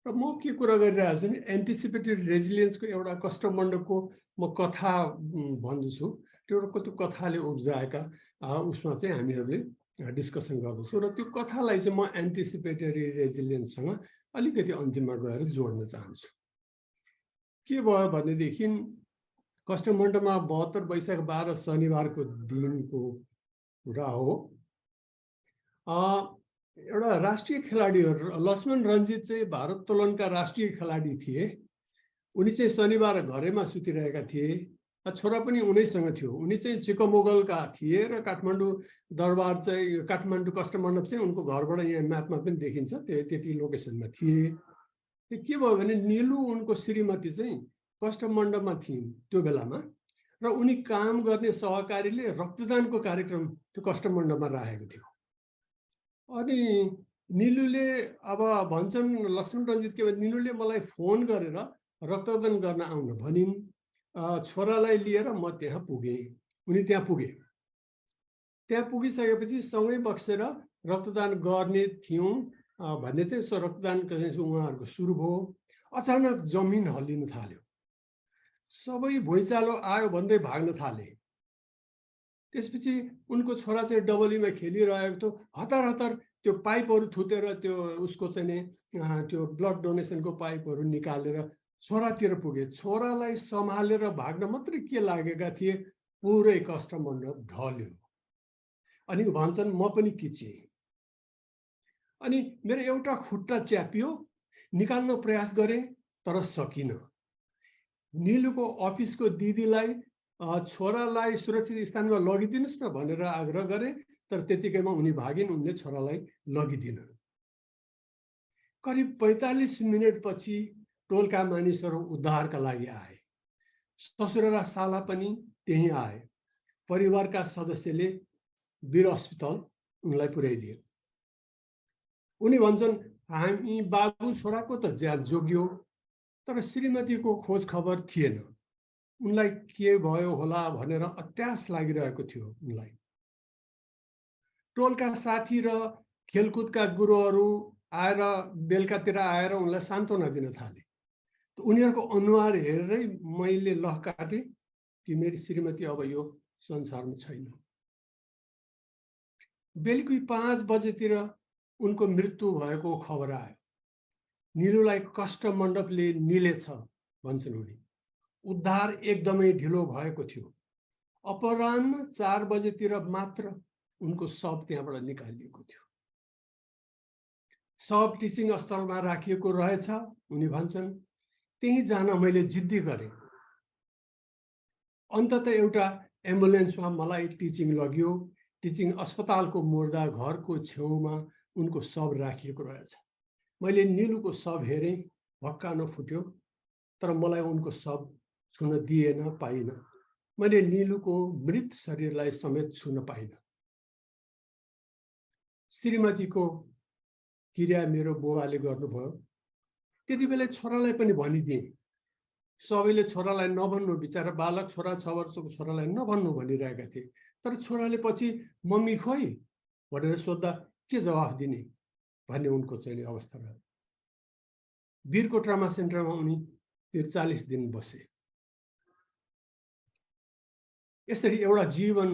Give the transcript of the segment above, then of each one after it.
र म के कुरा गरिरहेको छु नि, एन्टिसिपेटेड रेजिलियन्सको एउटा कष्टमण्डपको म कथा भन्दछु। त्यो कथाले उब्जाएका उसमा चाहिँ हामीहरूले डिस्कसन गर्दछौँ र त्यो कथालाई चाहिँ म एन्टिसिपेटरी रेजिलियन्ससँग अलिकति अन्तिममा गएर जोड्न चाहन्छु। के भयो भनेदेखि कष्टमण्डपमा 72 वैशाख 12 शनिबारको दिनको कुरा हो। एउटा राष्ट्रिय खेलाडीहरू लक्ष्मण रञ्जित चाहिँ भारोत्तोलनका राष्ट्रिय खेलाडी थिए। उनी चाहिँ शनिबार घरैमा सुतिरहेका थिए। छोरा पनि उनैसँग थियो। उनी चाहिँ चिकमोगलका थिए र काठमाडौँ दरबार चाहिँ काठमाडौँ कष्टमण्डप चाहिँ उनको घरबाट यहाँ म्यापमा पनि देखिन्छ, त्यति लोकेसनमा थिए। के भयो भने निलु उनको श्रीमती चाहिँ कष्टमण्डपमा थिइन् त्यो बेलामा, र उनी काम गर्ने सहकारीले रक्तदानको कार्यक्रम त्यो कष्टमण्डपमा राखेको थियो। अनि निलुले अब भन्छन् लक्ष्मण रञ्जित के भन्छ, निलुले मलाई फोन गरेर रक्तदान गर्न आउन भनिन्। छोरालाई लिएर म त्यहाँ पुगेँ। उनी त्यहाँ पुगे। त्यहाँ पुगिसकेपछि सँगै बसेर रक्तदान गर्ने थियौँ भन्ने चाहिँ रक्तदान उहाँहरूको सुरु भयो। अचानक जमिन हल्लिन थाल्यो। सबै भुइँचालो आयो भन्दै भाग्न थाले। त्यसपछि उनको छोरा चाहिँ डबलीमा खेलिरहेको थियो। हतार हतार त्यो पाइपहरू थुतेर त्यो उसको चाहिँ त्यो ब्लड डोनेसनको पाइपहरू निकालेर छोरातिर पुगे। छोरालाई सम्हालेर भाग्न मात्रै के लागेका थिए, पुरै कष्टमण्डप ढल्यो। अनि भन्छन् म पनि किचेँ। अनि मेरो एउटा खुट्टा च्यापियो, निकाल्न प्रयास गरेँ तर सकिनँ। निलुको अफिसको दिदीलाई छोरालाई सुरक्षित स्थानमा लगिदिनुहोस् न भनेर आग्रह गरे, तर त्यतिकैमा उनी भागिन्। उनले छोरालाई लगिदिन। करिब 45 मिनेटपछि टोलका मानिसहरू उद्धारका लागि आए। ससुरा र साला पनि त्यही आए। परिवारका सदस्यले वीर अस्पताल उनलाई पुर्याइदिए। उनी भन्छन् हामी बाबु छोराको त ज्यान जोग्यो, तर श्रीमतीको खोज खबर थिएन। उनलाई के भयो होला भनेर अत्यास लागिरहेको थियो उनलाई। टोलका साथी र खेलकुदका गुरुहरू आएर बेलुकातिर आएर उनलाई सान्त्वना दिन थाले। उनीहरूको अनुहार हेरेरै मैले लह काटेँ कि मेरी श्रीमती अब यो संसारमा छैन। बेलुकी 5 बजेतिर उनको मृत्यु भएको खबर आयो। निलुलाई कष्टमण्डपले निलेछ भन्छन् उनी। उद्धार एकदमै ढिलो भएको थियो। अपराह्न 4 बजेतिर मात्र उनको शव त्यहाँबाट निकालिएको थियो। शव टिचिङ स्थलमा राखिएको रहेछ। उनी भन्छन् त्यही जान मैले जिद्दी गरेँ। अन्ततः एउटा एम्बुलेन्समा मलाई टिचिङ लग्यो। टिचिङ अस्पतालको मुर्दा घरको छेउमा उनको शव राखिएको रहेछ। मैले निलुको शव हेरेँ, भक्कानो फुट्यो, तर मलाई उनको शव छुन दिएन, पाइन। मैले निलुको मृत शरीरलाई समेत छुन पाइन। श्रीमतीको क्रिया मेरो बुबाले गर्नुभयो। त्यति बेला छोरालाई पनि भनिदिएँ। सबैले छोरालाई नभन्नु, बिचारा बालक छोरा 6 वर्षको छोरालाई नभन्नु भनिरहेका थिए। तर छोराले पछि मम्मी खोइ भनेर सोद्धा के जवाफ दिने भन्ने उनको चाहिँ अवस्था रह्यो। वीरको ट्रमा सेन्टरमा उनी 43 दिन बसे। यसरी एउटा जीवन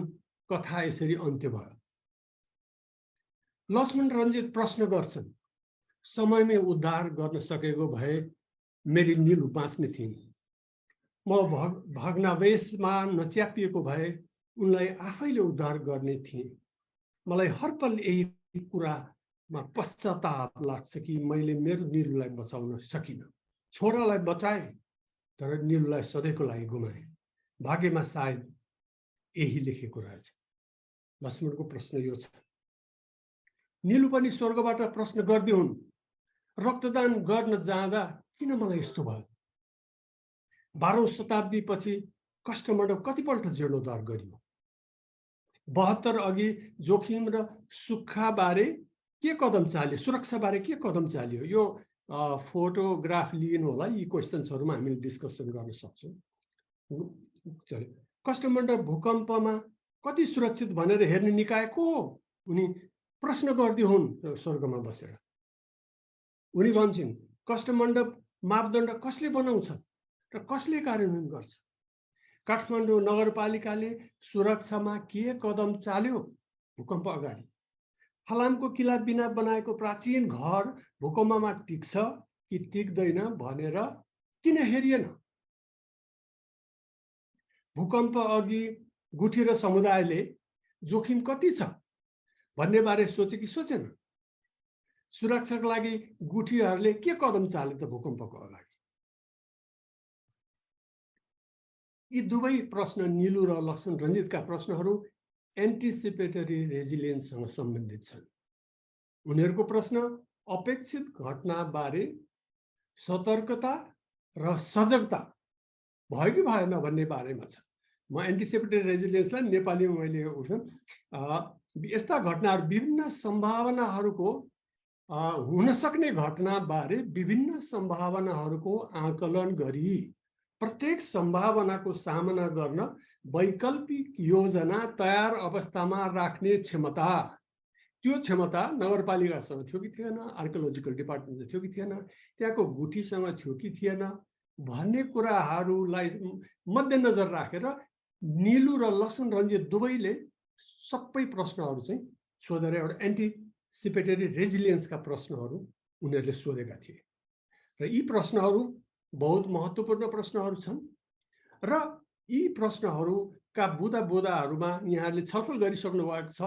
कथा यसरी अन्त्य भयो। लक्ष्मण रञ्जित प्रश्न गर्छन्, समयमै उद्धार गर्न सकेको भए मेरी निलु बाँच्ने थिइन्। म भग्नावेशमा नच्यापिएको भए उनलाई आफैले उद्धार गर्ने थिएँ। मलाई हर पल यही कुरामा पश्चाताप लाग्छ कि मैले मेरो निलुलाई बचाउन सकिनँ। छोरालाई बचाएँ तर निलुलाई सधैँको लागि गुमाएँ। भाग्यमा सायद यही लेखेको रहेछ। लक्ष्मणको प्रश्न यो छ। निलु पनि स्वर्गबाट प्रश्न गर्दै हुन्, रक्तदान गर्न जाँदा किन मलाई यस्तो भयो? 12औं शताब्दी पछि कष्टमण्डप कतिपल्ट जीर्णोद्धार गरियो? 72 अघि जोखिम र सुरक्षाबारे के कदम चाल्यो? सुरक्षाबारे के कदम चाल्यो? यो फोटोग्राफ लिनु होला। यी क्वेसन्सहरुमा हामीले डिस्कसन गर्न सक्छौं। कष्टमण्डप भूकम्पमा कति सुरक्षित भनेर हेर्ने निकाय को हो? उनी प्रश्न गर्दै हुन् स्वर्गमा बसेर। उनी भन्छन् कष्टमण्ड मापदण्ड कसले बनाउँछ र कसले कार्यान्वयन गर्छ? काठमाडौँ नगरपालिकाले सुरक्षामा के कदम चाल्यो भूकम्प अगाडि? फलामको किल्ला बिना बनाएको प्राचीन घर भूकम्पमा टिक्छ कि टिक्दैन भनेर किन हेरिएन? भूकम्प अघि गुठी र समुदायले जोखिम कति छ भन्ने बारे सोचे कि सोचेन? सुरक्षाको लागि गुठीहरूले के कदम चाले त भूकम्पको अगाडि? यी दुवै प्रश्न नीलु र लक्ष्मण रञ्जितका प्रश्नहरू एन्टिसिपेटरी रेजिलियन्ससँग सम्बन्धित छन्। उनीहरूको प्रश्न अपेक्षित घटनाबारे सतर्कता र सजगता भयो कि भएन भन्ने बारेमा छ। म एन्टिसिपेटरी रेजिलियन्सलाई नेपालीमा मैले यस्ता घटनाहरू विभिन्न सम्भावनाहरूको हुन सक्ने घटनाबारे विभिन्न सम्भावनाहरूको आकलन गरी प्रत्येक सम्भावनाको सामना गर्न वैकल्पिक योजना तयार अवस्थामा राख्ने क्षमता, त्यो क्षमता नगरपालिकासँग थियो कि थिएन, आर्कियोलोजिकल डिपार्टमेन्ट थियो कि थिएन, त्यहाँको गुठीसँग थियो कि थिएन भन्ने कुराहरूलाई मध्यनजर राखेर नीलु र लक्ष्मण रञ्जित दुवैले सबै प्रश्नहरू चाहिँ सोधेर एउटा एन्टिसिपेटरी रेजिलियन्सका प्रश्नहरू उनीहरूले सोधेका थिए र यी प्रश्नहरू बहुत महत्त्वपूर्ण प्रश्नहरू छन् र यी प्रश्नहरूका बुदाहरूमा यहाँहरूले छलफल गरिसक्नु भएको छ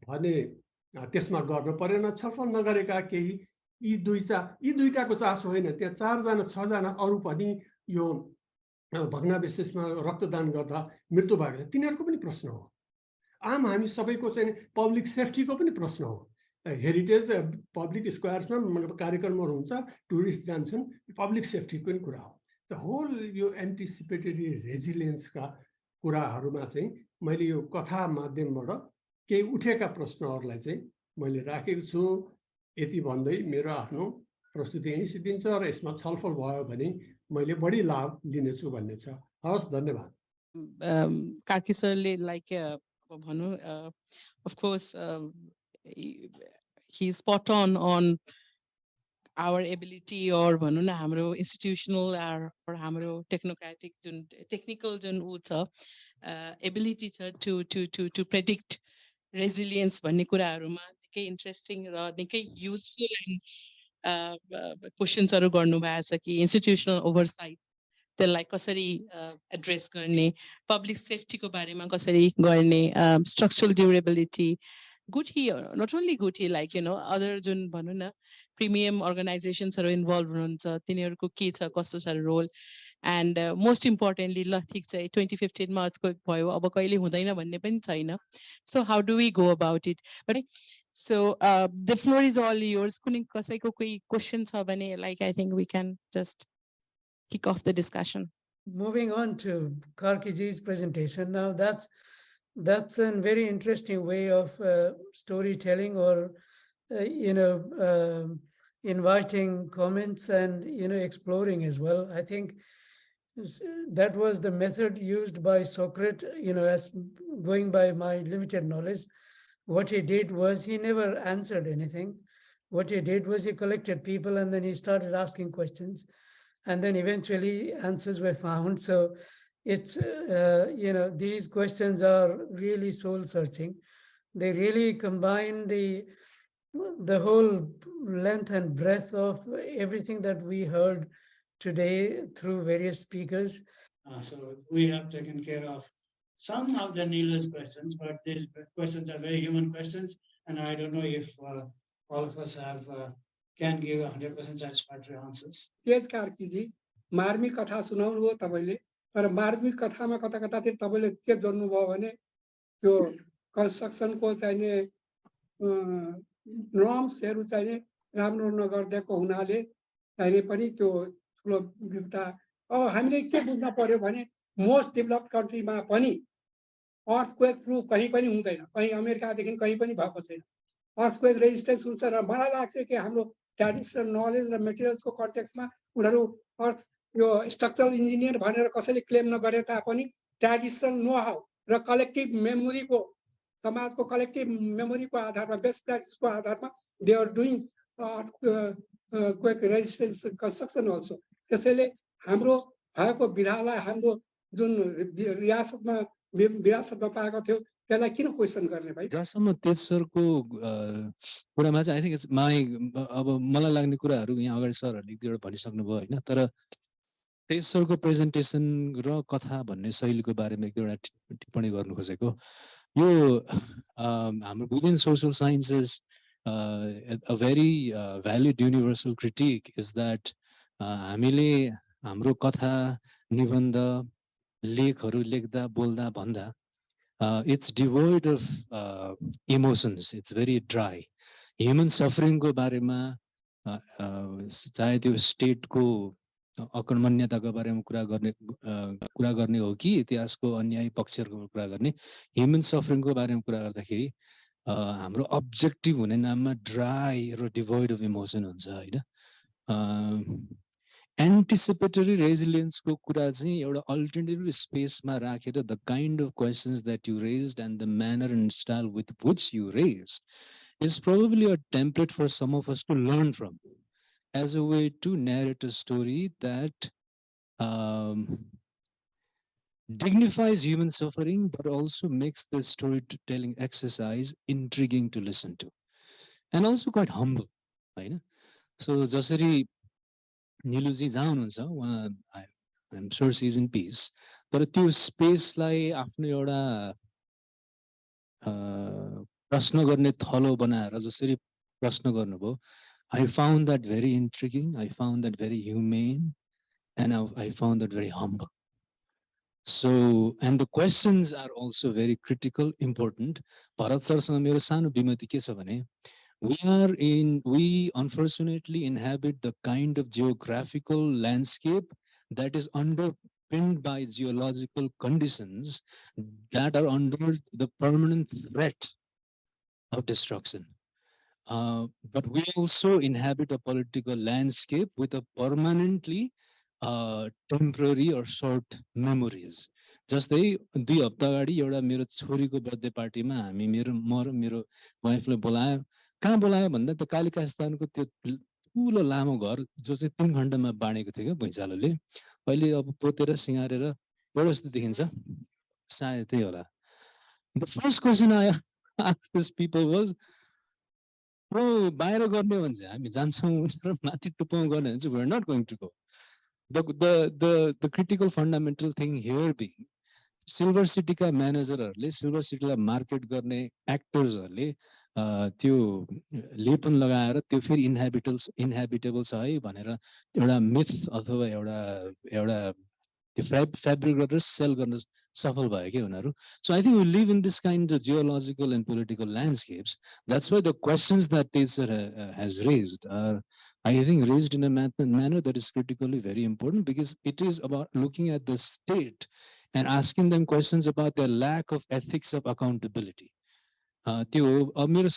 भने त्यसमा गर्न परेन। छलफल नगरेका केही यी दुईटाको चासो होइन, त्यहाँ 4 जना 6 जना अरू पनि यो भग्नावशेषमा रक्तदान गर्दा मृत्यु भएको छ, तिनीहरूको पनि प्रश्न हो। आम हामी सबैको चाहिँ पब्लिक सेफ्टीको पनि प्रश्न हो। हेरिटेज पब्लिक स्क्वायर्समा कार्यक्रमहरू हुन्छ, टुरिस्ट जान्छन्, पब्लिक सेफ्टीको पनि कुरा हो। द होल यो एन्टिसिपेटरी रेजिलियन्सका कुराहरूमा चाहिँ मैले यो कथा माध्यमबाट केही उठेका प्रश्नहरूलाई चाहिँ मैले राखेको छु। यति भन्दै मेरो आफ्नो प्रस्तुति यहीँ सिद्धिन्छ र यसमा छलफल भयो भने मैले बढी लाभ लिनेछु भन्ने छ। हवस्, धन्यवाद। कार्की सरले लाइक भनौँ of course he is spot on our ability or भनौँ न हाम्रो institutional or हाम्रो technocratic जुन technical जुन उ छ ability छ to predict resilience भन्ने कुराहरूमा निकै इन्ट्रेस्टिङ र निकै युजफुल क्वेसन्सहरू गर्नुभएको छ कि institutional oversight त्यसलाई कसरी एड्रेस गर्ने, पब्लिक सेफ्टीको बारेमा कसरी गर्ने, structural durability, गुठी not only गुठी like other जुन भनौँ न प्रिमियम अर्गनाइजेसन्सहरू इन्भल्भ हुनुहुन्छ तिनीहरूको के छ कस्तो छ रोल एन्ड मोस्ट इम्पोर्टेन्टली ल ठिक छ 2015 मा अर्थक्वेक भयो अब कहिले हुँदैन भन्ने पनि छैन। So how do we go about it? But so the floor is all yours. कुनै कसैको कोही क्वेसन छ भने like I think we can just kick off the discussion. Moving on to Karkiji's presentation now, that's a very interesting way of storytelling or inviting comments and exploring as well. I think that was the method used by Socrates. As going by my limited knowledge, what he did was he never answered anything. What he did was he collected people and then he started asking questions, and then eventually answers were found. So it's these questions are really soul searching. They really combine the whole length and breadth of everything that we heard today through various speakers. So we have taken care of some of the Nilu's questions, but these questions are very human questions, and I don't know if all of us can give 100% satisfactory answers. Yes, Karkiji, मार्मिक कथा सुनाउनु भयो तपाईले, तर मार्मिक कथामा कता कतातिर तपाईले के गर्नु भयो भने त्यो कन्स्ट्रक्सनको चाहिने नर्म्सहरु चाहिने राम्रो नगर्देको हुनाले अहिले पनि त्यो ठुलो विपदा। अब हामीले के बुझ्न पर्यो भने मोस्ट डेभलप्ड कन्ट्रीमा पनि अर्थक्वेक प्रुफ कहीँ पनि हुँदैन, कहीँ अमेरिकादेखि कहीँ पनि भएको छैन। अर्थक्वेक रेजिस्टेन्स हुन्छ र मलाई लाग्छ कि हाम्रो ट्रेडिसनल नलेज र मेटेरियल्सको कन्टेक्स्टमा उनीहरू अर्थ यो स्ट्रक्चरल इन्जिनियर भनेर कसैले क्लेम नगरे तापनि ट्रेडिसनल नो हाउ र कलेक्टिभ मेमोरीको समाजको कलेक्टिभ मेमोरीको आधारमा बेस्ट प्र्याक्टिसको आधारमा they are doing quake resistance construction also. त्यसैले हाम्रो भएको विधालाई हाम्रो जुन विरासतमा पाएको थियो त्यसलाई किन क्वेसन गर्ने भाइ? जहाँसम्म तेस्सरको कुरामा चाहिँ आई थिङ्क इट्स माई अब मलाई लाग्ने कुराहरू यहाँ अगाडि सरहरूले एक दुईवटा भनिसक्नुभयो होइन, तर तेस्सरको प्रेजेन्टेसन र कथा भन्ने शैलीको बारेमा एक दुईवटा टिप्पणी गर्नु खोजेको। यो हाम्रो within social sciences a very valid universal critique is that हामीले हाम्रो कथा निबन्ध लेखहरू लेख्दा बोल्दा भन्दा it's devoid of emotions, it's very dry. Human suffering को बारेमा चाहे त्यो स्टेटको अकर्मण्यताको बारेमा कुरा गर्ने हो कि इतिहासको अन्यायी पक्षहरूको कुरा गर्ने, ह्युमन सफरिङको बारेमा कुरा गर्दाखेरि हाम्रो अब्जेक्टिभ हुने नाममा ड्राई र डिभोइड अफ इमोसन हुन्छ होइन। एन्टिसिपेटरी रेजिलियन्सको कुरा चाहिँ एउटा अल्टरनेटिभ स्पेसमा राखेर the kind of questions that you raised and the manner and style with which you raised is probably a template for some of us to learn from as a way to narrate a story that dignifies human suffering, but also makes the storytelling exercise intriguing to listen to, and also quite humble, right? So, jasari Niluji जहाँ हुनुहुन्छ उहाँ I'm sure she's in peace. तर त्यो स्पेसलाई आफ्नो एउटा प्रश्न गर्ने थलो बनाएर जसरी प्रश्न गर्नुभयो, I found that very intriguing. I found that very humane, and I found that very humble. So, and the questions are also very critical, important. Bharat sarसँग मेरो सानो विमति के छ भने, we unfortunately inhabit the kind of geographical landscape that is underpinned by geological conditions that are under the permanent threat of destruction. But we also inhabit a political landscape with a permanently temporary or short memories. जस्तै 2 हप्ता अगाडि एउटा मेरो छोरीको birthday पार्टीमा हामी म र मेरो वाइफले बोलायो। कहाँ बोलायो भन्दा त कालिका स्थानको त्यो ठुलो लामो घर जो चाहिँ 3 खण्डमा बाँडेको थियो क्या भुइँचालोले, अहिले अब पोतेर सिँगारेर एउटा जस्तो देखिन्छ, सायद त्यही होला। The first question I asked these people was, बाहिर गर्ने भने चाहिँ हामी जान्छौँ, माथि टुप्पाउँ गर्ने भने चाहिँ we're not going to go. The critical fundamental thing here being Silver City का म्यानेजरहरूले सिल्भर सिटीलाई मार्केट गर्ने एक्टर्सहरूले त्यो लेपन लगाएर त्यो फेरि इन्हेबिटेबल छ है भनेर एउटा मिथ अथवा एउटा त्यो फ्याब्रिक गरेर सेल गर्न सफल भयो कि उनीहरू। So I think we live in this kind of geological and political landscapes. That's why the questions that Tetzar has raised are, I think, raised in a manner that is critically very important, because it is about looking at the state and asking them questions about their lack of ethics of accountability. त्यो अब मेरो